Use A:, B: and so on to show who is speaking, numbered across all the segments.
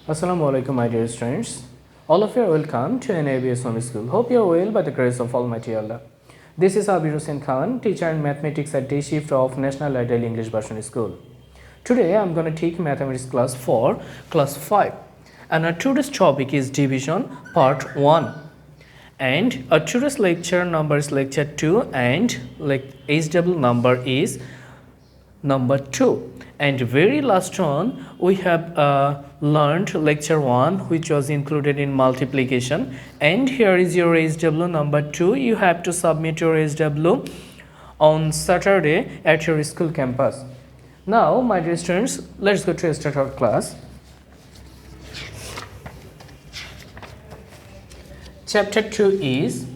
A: Assalamu alaikum, my dear students. All of you are welcome to an ABS Home School. Hope you are well by the grace of Almighty Allah. This is Abir Hossain, teacher in mathematics at day shift of National Ideal English Version School. Today I am going to take mathematics class for class 5, and our today's topic is division part 1. And our today's lecture number is lecture 2, and HW number is number 2. And very last one we have learned lecture 1, which was included in multiplication, and here is your HW number 2. You have to submit your HW on Saturday at your school campus. Now my dear students, let's go to start our class. Chapter 2 is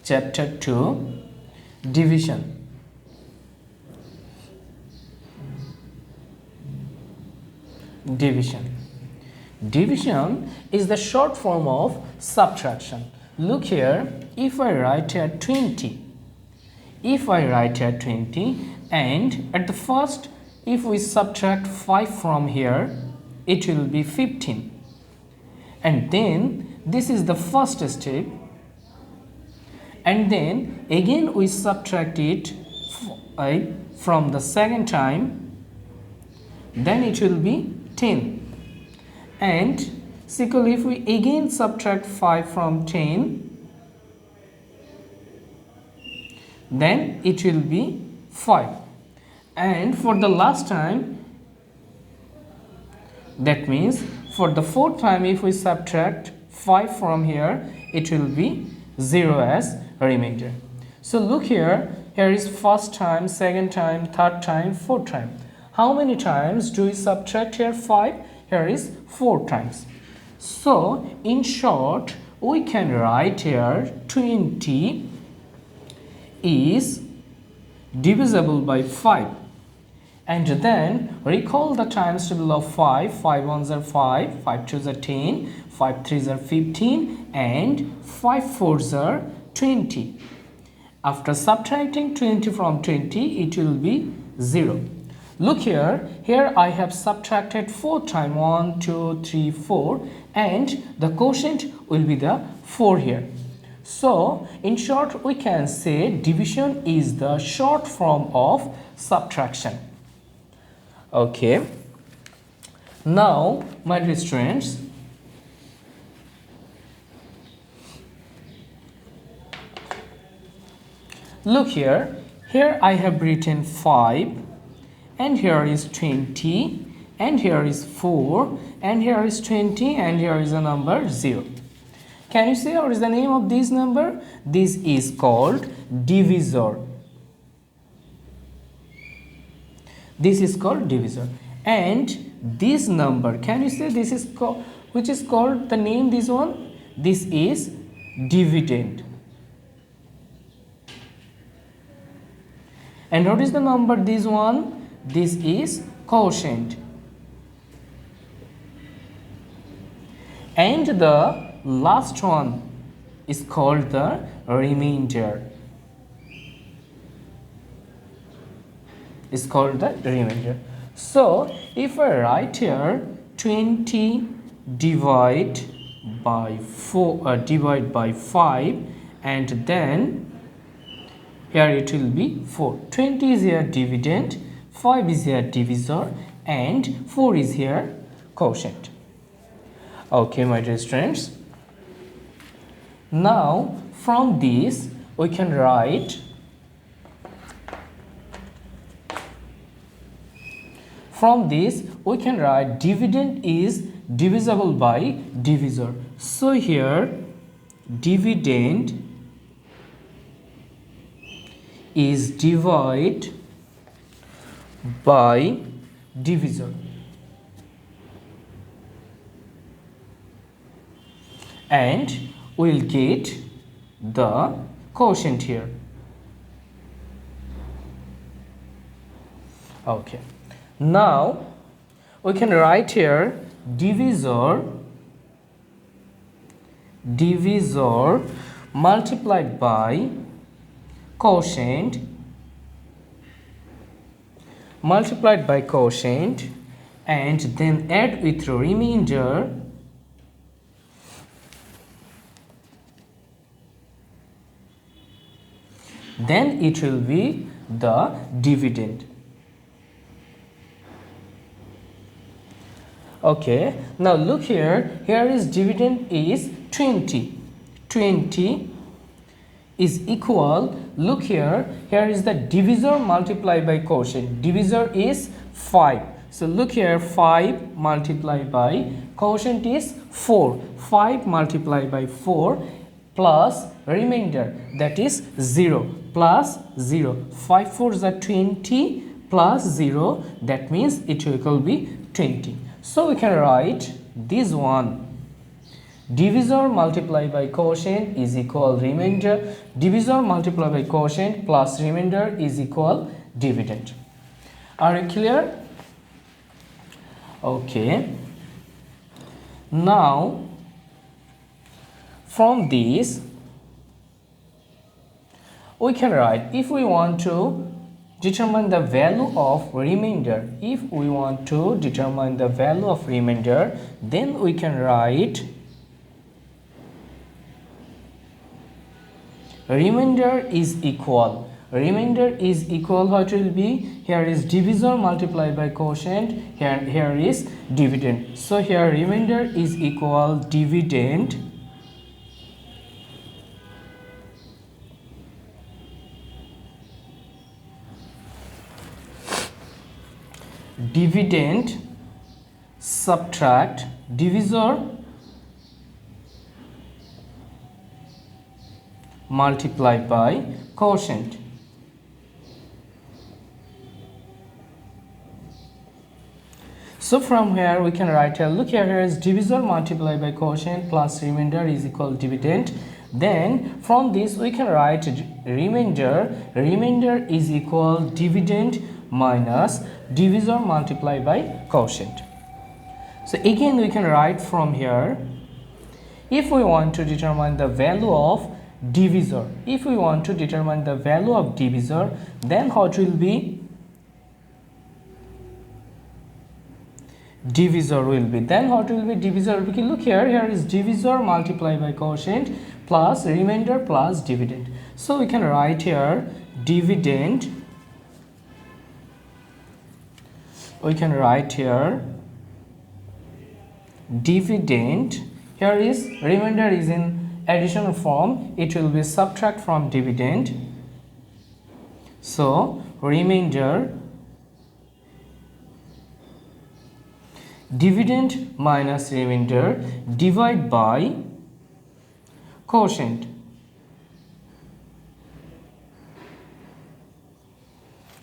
A: Chapter 2, Division. Division. Division is the short form of subtraction. Look here, if I write here 20, and at the first, if we subtract 5 from here, it will be 15. And then this is the first step. And then again we subtract it from the second time, then it will be 10. And similarly, if we again subtract 5 from 10, then it will be 5. And for the last time, that means for the fourth time, if we subtract 5 from here, it will be 0 as remainder. So look here, here is first time, second time, third time, fourth time. How many times do we subtract here 5? Here is 4 times. So in short, we can write here 20 is divisible by 5. And then recall the times table of 5. 5 ones are 5, 5 twos are 10, 5 threes are 15, and 5 fours are 20. After subtracting 20 from 20, it will be 0. Look here, here I have subtracted 4 times, 1, 2, 3, 4, and the quotient will be the 4 here. So in short, we can say division is the short form of subtraction. Okay, now my dear students, look here, here I have written 5, and here is 20, and here is 4, and here is 20, and here is a number 0. Can you say what is the name of this number? This is called divisor. This is called divisor. And this number, can you say this is called, which is called the name, this one? This is dividend. And what is the number, this one? This is quotient. And the last one is called the remainder. Is called the remainder. So if I write here 20 divide by 5, and then here it will be 4. 20 is here dividend, 5 is here divisor, and 4 is here quotient. Okay, my dear students. Now from this we can write dividend is divisible by divisor. So here dividend is divide by divisor. And we'll get the quotient here. Okay. Now we can write here divisor multiplied by quotient multiplied by quotient and then add with remainder, then it will be the dividend. Okay, now look here, here is dividend is 20. 20 is equal, look here, here is the divisor multiplied by quotient. Divisor is 5. So look here, 5 multiplied by quotient is 4. 5 multiplied by 4 plus remainder, that is 0, plus 0. 5 4s are 20 plus 0, that means it will be 20. So we can write this one, divisor multiplied by quotient is equal remainder, divisor multiplied by quotient plus remainder is equal dividend. Are you clear? Okay. Now from this we can write, if we want to determine the value of remainder, if we want to determine the value of remainder, then we can write remainder is equal, remainder is equal, what will be, here is divisor multiplied by quotient, here is dividend. So here remainder is equal dividend subtract divisor multiplied by quotient. So from here we can write here, look here is divisor multiplied by quotient plus remainder is equal dividend. Then from this we can write remainder is equal dividend minus divisor multiplied by quotient. So again we can write from here, if we want to determine the value of divisor, if we want to determine the value of divisor, then what will be, divisor will be, then what will be divisor, because look here, here is divisor multiplied by quotient plus remainder plus dividend. So we can write here dividend, we can write here dividend, here is remainder is in additional form, it will be subtract from dividend. So remainder, dividend minus remainder divide by quotient.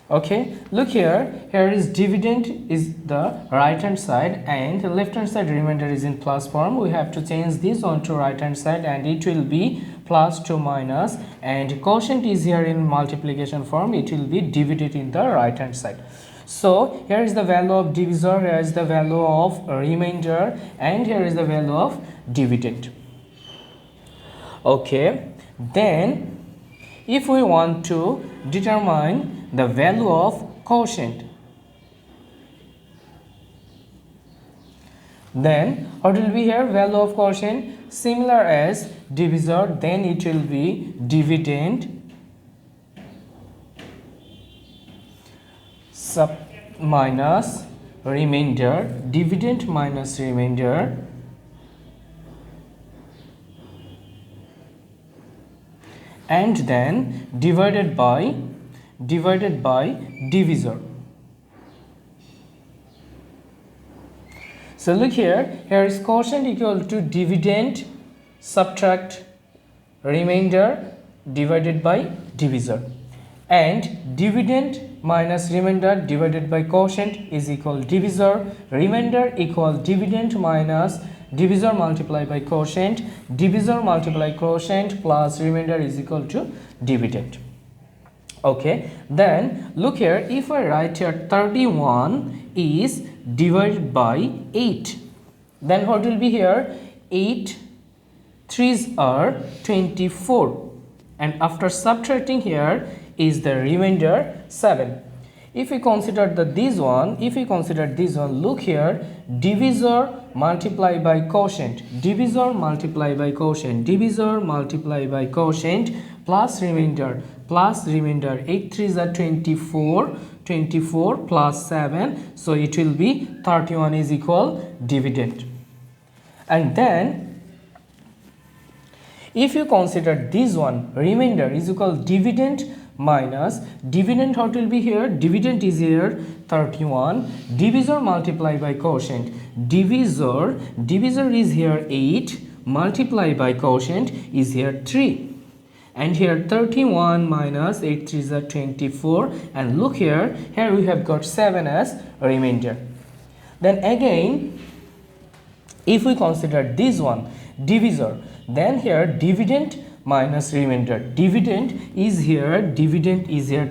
A: Okay, look here, here is dividend is the right hand side and the left hand side remainder is in plus form. We have to change this on to right hand side and it will be plus to minus, and quotient is here in multiplication form, it will be divided in the right hand side. So here is the value of divisor, here is the value of remainder, and here is the value of dividend. Okay, then if we want to determine the value of quotient, then what will be here, value of quotient similar as divisor, then it will be dividend minus remainder, dividend minus remainder, and then divided by divisor. So look here, here is quotient equal to dividend subtract remainder divided by divisor, and dividend minus remainder divided by quotient is equal divisor, remainder equal dividend minus divisor multiplied by quotient, divisor multiplied quotient plus remainder is equal to dividend. Okay, then look here, if I write here 31 is divided by 8, then what will be here, 8 3s are 24, and after subtracting here is the remainder 7. if we consider this one, look here, divisor multiply by quotient, divisor multiply by quotient, divisor multiply by quotient, plus remainder, 8 3s are 24, 24 plus 7, so it will be 31 is equal dividend. And then if you consider this one, remainder is equal dividend minus dividend, what will be here, dividend is here 31, divisor multiply by quotient, divisor is here 8 multiply by quotient is here 3, and here 31 minus 8 3s are 24, and look here we have got 7 as remainder. Then again if we consider this one, divisor, then here dividend minus remainder, dividend is here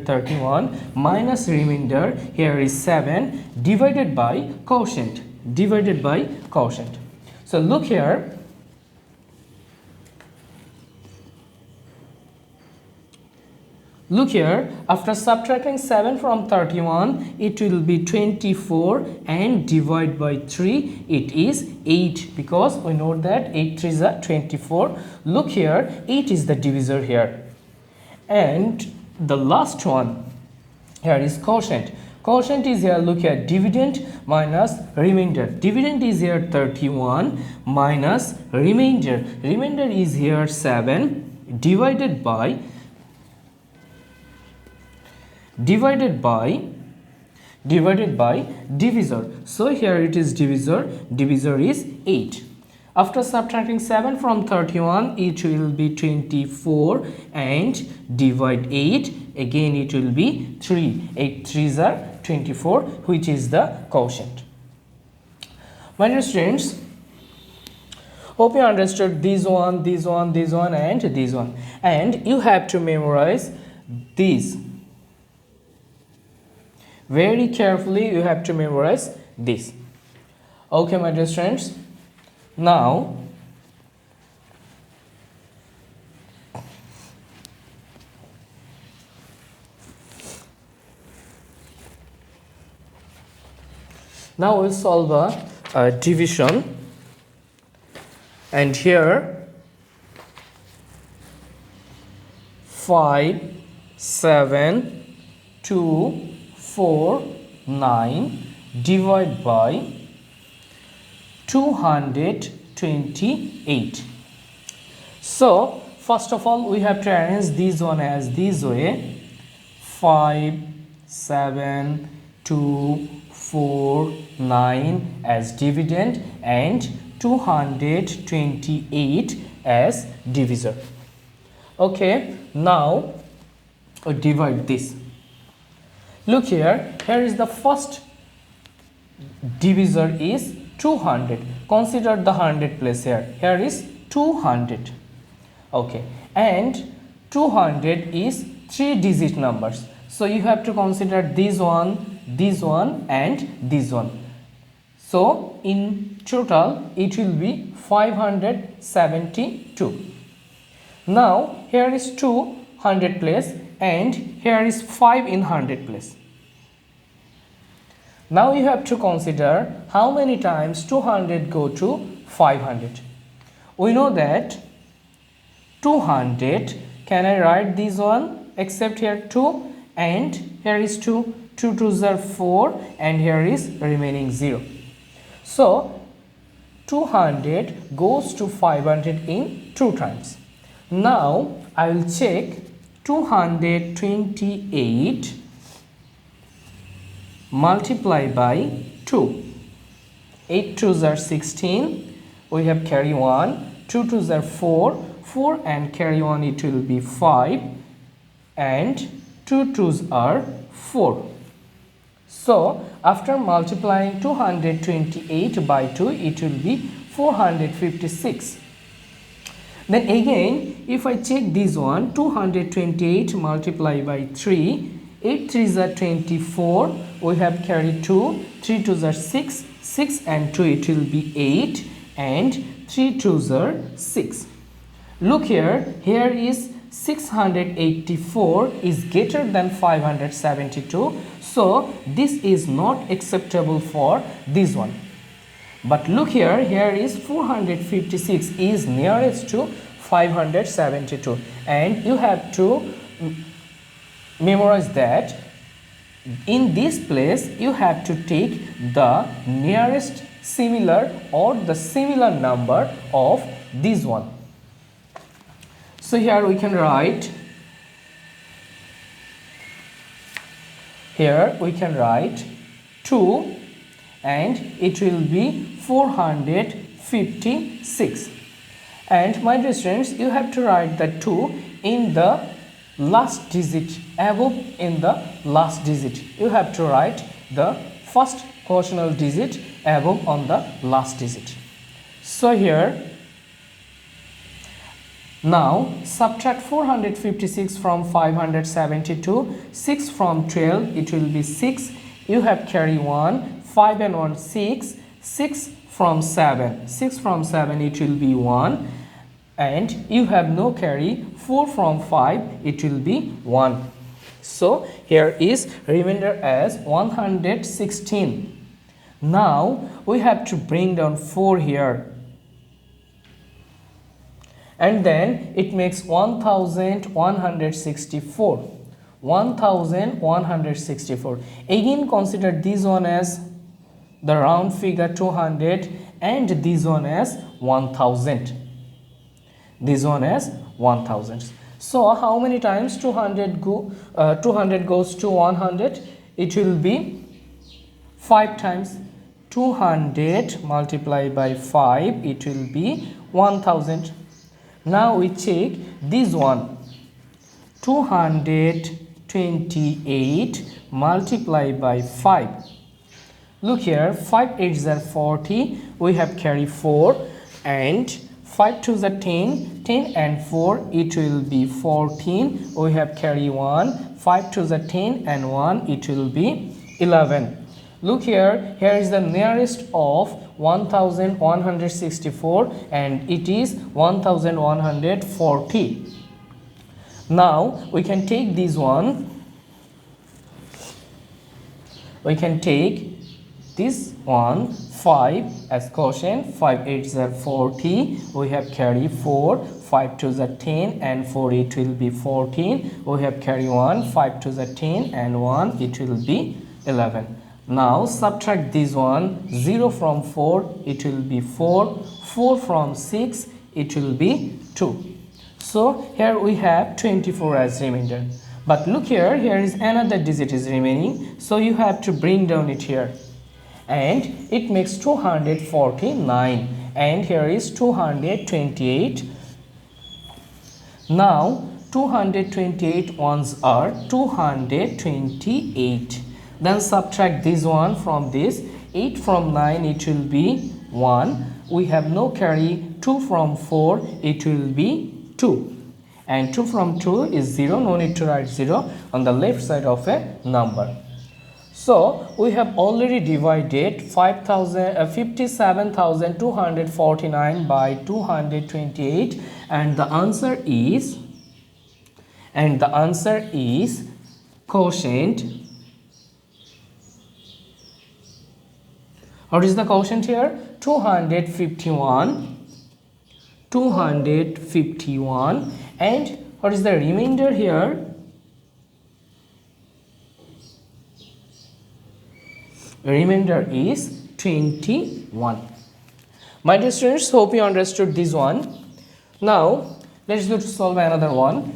A: 31 minus remainder here is 7 divided by quotient, so look here, after subtracting 7 from 31, it will be 24 and divide by 3, it is 8, because we know that 8 3s are 24. Look here, 8 is the divisor here. And the last one here is quotient. Quotient is here, look here, dividend minus remainder. Dividend is here 31 minus remainder. Remainder is here 7 divided by divisor. So here it is divisor is 8. After subtracting 7 from 31, it will be 24 and divide 8, again it will be 3, 8 3s are 24, which is the quotient. My dear students, hope you understood this one and this one, and you have to memorize these. Very carefully you have to memorize this. Okay, my dear students, now we'll solve a division, and here 5 7 2 4 9 divide by 228. So first of all we have to arrange this one as this way: 5 7 2 4 9 as dividend and 228 as divisor. Okay, now we divide this. Look here, is the first divisor is 200. Consider the 100 place here. Here is 200. Okay, and 200 is 3-digit numbers. So you have to consider this one, and this one. So in total it will be 572. Now here is 200 place, and here is 5 in 100 place. Now you have to consider how many times 200 go to 500. We know that 200, can I write this one, except here 2 and here is 2, 2 2s are 4 and here is remaining 0. So 200 goes to 500 in 2 times. Now I will check 228 multiply by 2. 8 2s are 16, we have carry 1, 2 2s are 4, 4 and carry 1 it will be 5, and 2 2s are 4. So after multiplying 228 by 2, it will be 456. Then again, if I check this one, 228 multiplied by 3, 8 3s are 24, we have carried 2, 3 2s are 6, 6 and 2 it will be 8, and 3 2s are 6. Look here, here is 684 is greater than 572, so this is not acceptable for this one. But look here, here is 456 is nearest to 572, and you have to memorize that in this place you have to take the nearest similar or the similar number of this one. So here we can write, here we can write 2 and it will be 456. And my dear students, you have to write the 2 in the last digit, above in the last digit. You have to write the first quotient digit above on the last digit. So here, now subtract 456 from 572, 6 from 12, it will be 6. You have carry 1, 5 and 1, 6, 6 from 7, 6 from 7 it will be 1, and you have no carry, 4 from 5 it will be 1. So here is remainder as 116. Now we have to bring down 4 here, and then it makes 1164. 1164. Again consider this one as the round figure 200 and this one as 1000. This one as 1000. So how many times 200 goes to 100? It will be 5 times. 200 multiplied by 5, it will be 1000. Now we check this one, 228 multiplied by 5. Look here, 5 8s are 40, we have carry 4, and 5 2s are 10, 10 and 4 it will be 14, we have carry 1, 5 2s are 10 and 1 it will be 11. Look here, here is the nearest of 1164 and it is 1140. Now we can take this one, we can take this one 5 as quotient, 5 8s are 40, we have carry 4, 5 2s are 10 and 4 it will be 14, we have carry 1, 5 2s are 10 and 1 it will be 11. Now subtract this one, 0 from 4 it will be 4, 4 from 6 it will be 2. So here we have 24 as remainder. But look here, here is another digit is remaining, so you have to bring down it here, and it makes 249, and here is 228. Now 228 ones are 228. Then subtract this one from this, 8 from 9 it will be 1, we have no carry, 2 from 4 it will be 2, and 2 from 2 is 0, no need to write 0 on the left side of a number. So we have already divided 57,249 by 228, and the answer is quotient. What is the quotient here? 251. 251. And what is the remainder here? Remainder is 21. My dear students, hope you understood this one. Now let's go to solve another one.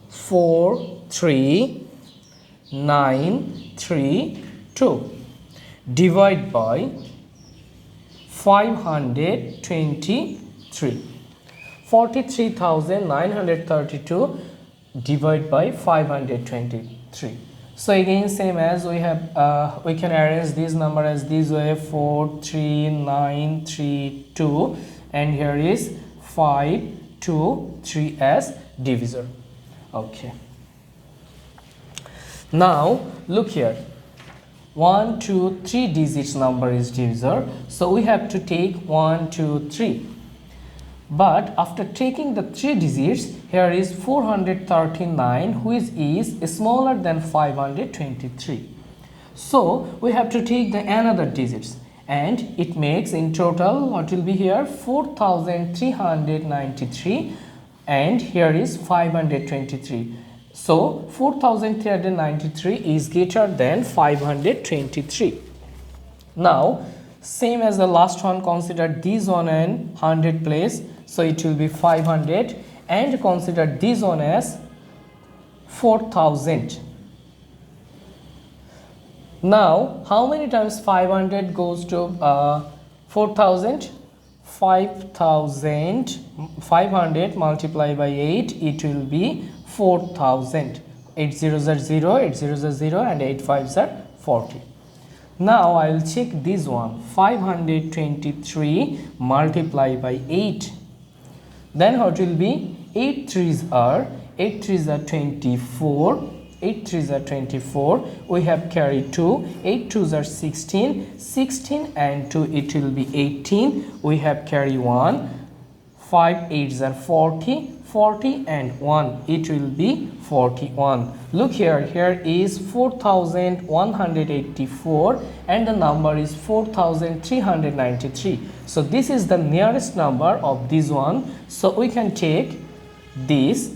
A: Four 3 9 3 2 divide by 523. 43,932 divide by 523. So again same as we have we can arrange this number as this way, 4 3 9 3 2, and here is 5 2 3 as divisor. Okay. Now look here, 1, 2, 3 digits number is divisor, so we have to take 1, 2, 3. But after taking the 3 digits, here is 439, which is smaller than 523. So we have to take the another digits, and it makes in total what will be here 4393, and here is 523. So 4393 is greater than 523. Now same as the last one, consider this one in 100 place, so it will be 500, and consider this one as 4000. Now how many times 500 goes to 4000? 500 multiplied by 8, it will be 4000. 8 zeros are 0, 8 zeros are 0, and 8 fives are 40. Now I will check this one, 523 multiplied by 8. Then what will be? 8 threes are 24. 8 threes are 24. We have carried 2. 8 twos are 16. 16 and 2, it will be 18. We have carried 1. 5 eights are 40. 40 and 1, it will be 41. Look here, here is 4184 and the number is 4393. So this is the nearest number of this one. So we can take this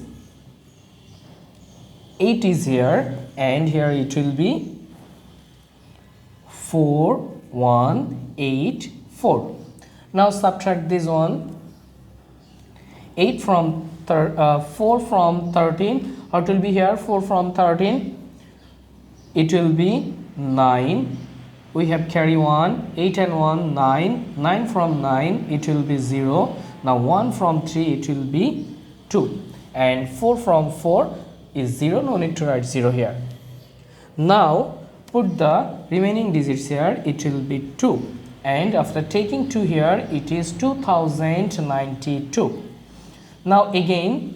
A: 8 is here, and here it will be 4184. Now subtract this one. 8 from 4 from 13, what will be here? 4 from 13, it will be 9. We have carry 1, 8 and 1, 9. 9 from 9, it will be 0. Now 1 from 3, it will be 2, and 4 from 4 is 0. No need to write 0 here. Now put the remaining digits here, it will be 2, and after taking 2 here, it is 2092. Now again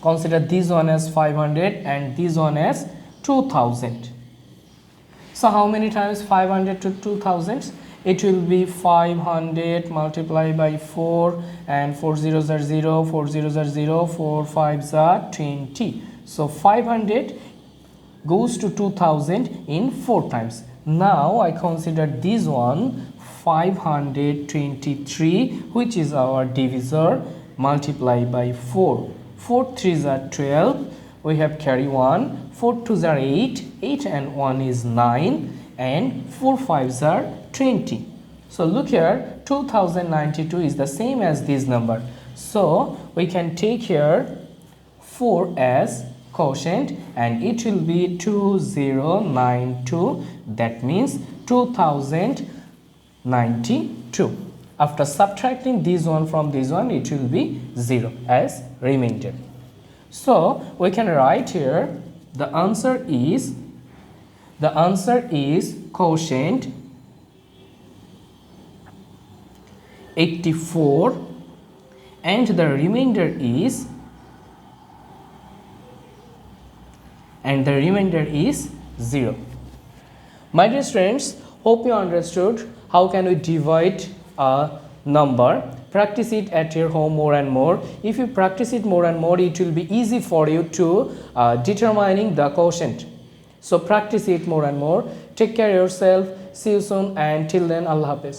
A: consider this one as 500 and this one as 2000. So how many times 500 to 2000? It will be 500 multiplied by 4, and 4 zeros are 0, 4 zeros are 0, 4 fives are 20. So 500 goes to 2000 in 4 times. Now I consider this one 523, which is our divisor, multiplied by 4. 4 threes are 12. We have carry 1. 4 twos are 8. 8 and 1 is 9. And 4 fives are 20. So look here, 2092 is the same as this number. So we can take here 4 as quotient, and it will be 2092. That means 2092. After subtracting this one from this one, it will be 0 as remainder. So we can write here the answer is quotient 84, and the remainder is zero. My dear students, hope you understood how can we divide a number. Practice it at your home more and more. If you practice it more and more, it will be easy for you to determining the quotient. So practice it more and more. Take care of yourself. See you soon, and till then, Allah Hafiz.